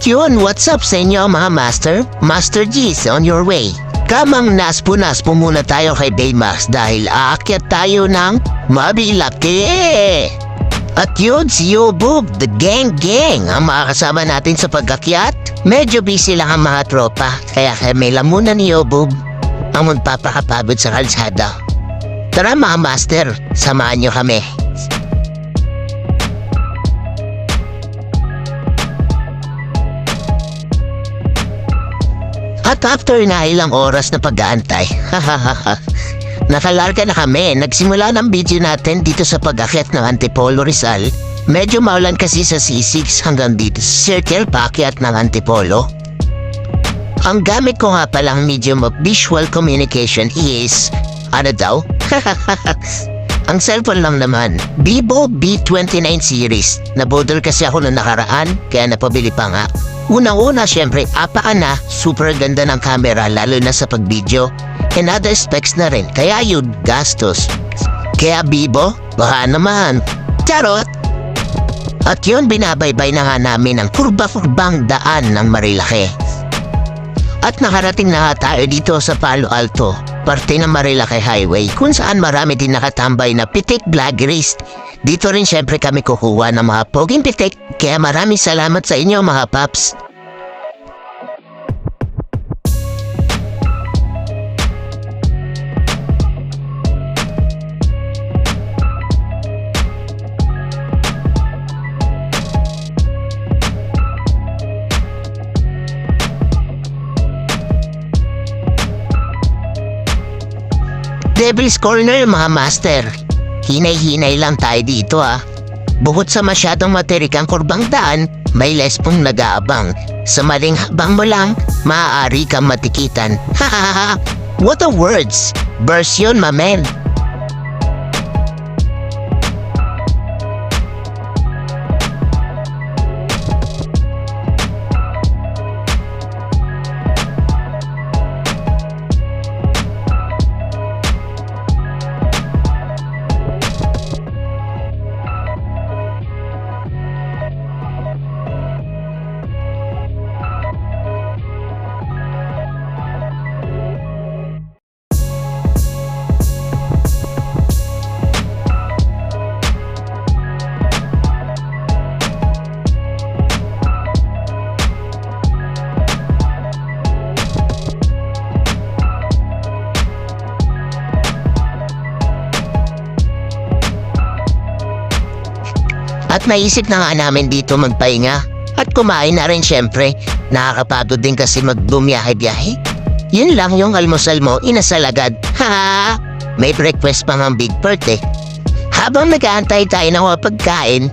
yun, what's up sa inyo mga master? Master G's on your way. Kamang naspo muna tayo kay Baymax dahil aakyat tayo ng Marilaki. At yun, si Yobub, the gang ang makakasama natin sa pag-akyat. Medyo busy lang ang mga tropa, kaya may lamunan ni Yobub ang magpapakapagod sa kalsada. Tara mga master, samahan nyo kami. At after na ilang oras na pag-aantay, nakalarga na kami. Nagsimula ng video natin dito sa pag-akyat ng Antipolo Rizal. Medyo maulan kasi sa C6 hanggang dito sa circle paakyat ng Antipolo. Ang gamit ko nga palang medium of visual communication is, ano daw? Ang cellphone lang naman, Vivo V29 series. Nabodol kasi ako nung nakaraan, kaya napabili pa nga. Unang-una syempre, na, super ganda ng camera lalo na sa pag-video. And other specs na rin, kaya yun, gastos. Kaya Vivo, baka naman. Charot! At yun, binabaybay na nga namin ang kurba-kurbang daan ng Marilaki. At nakarating na nga tayo dito sa Palo Alto, parte ng Marilaki Highway, kung saan marami din nakatambay na pitik vloggerist. Dito rin syempre kami kukuha ng mga poging pitik, kaya maraming salamat sa inyo mga paps. Devil's Corner mga master. Hinay-hinay lang tayo dito Bukod sa masyadong matirikang kurbang daan, may lespong nag-aabang. Sa maling habang mo lang, maaari kang matikitan. Hahaha! What a words! Version mamen! At naisip na nga namin dito magpahinga at kumain na rin syempre. Nakakapagod din kasi magbumiyahe-biyahe. Yun lang yung almusal mo, inasal agad. Ha! May breakfast pa ng Big Perk Habang nag-aantay tayo ng mga pagkain,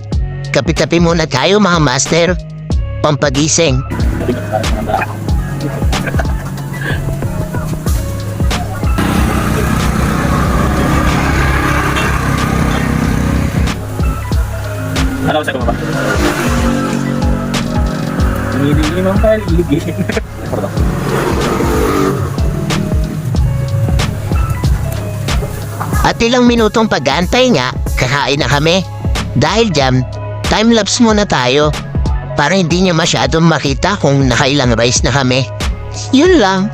kapi-kapi muna tayo mga master. Pampagising. Ano sa baba? Hindi naman pala iligin. At ilang minutong pag-aantay nga, kakain na kami. Dahil dyan, time-lapse muna tayo. Para hindi niya masyadong makita kung nakailang rice na kami. Yun lang.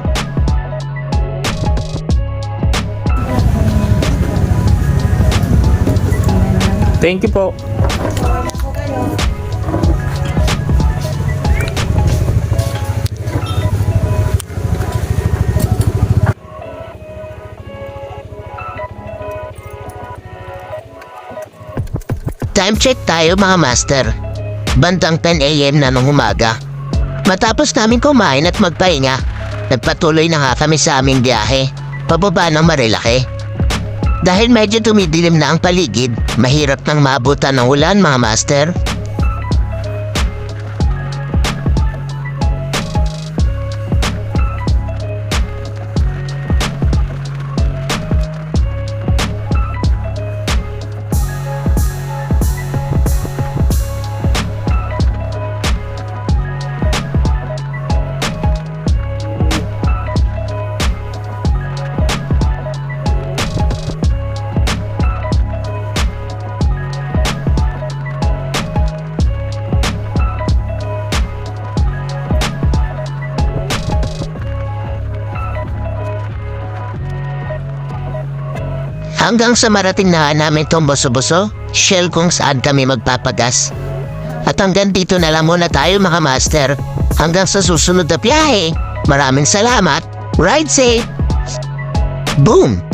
Thank you po. Time check tayo mga master. Bandang 10 AM na nung umaga. Matapos namin kumain at magpahinga, nagpatuloy na nga kami sa aming biyahe, pababa ng Marilaki. Dahil medyo tumidilim na ang paligid, mahirap nang maabutan ng ulan mga master. Hanggang sa marating na namin tong boso-boso, Shell kung saan kami magpapagas. At hanggang dito na lang muna tayo mga master. Hanggang sa susunod na biyahe. Maraming salamat. Ride safe. Boom!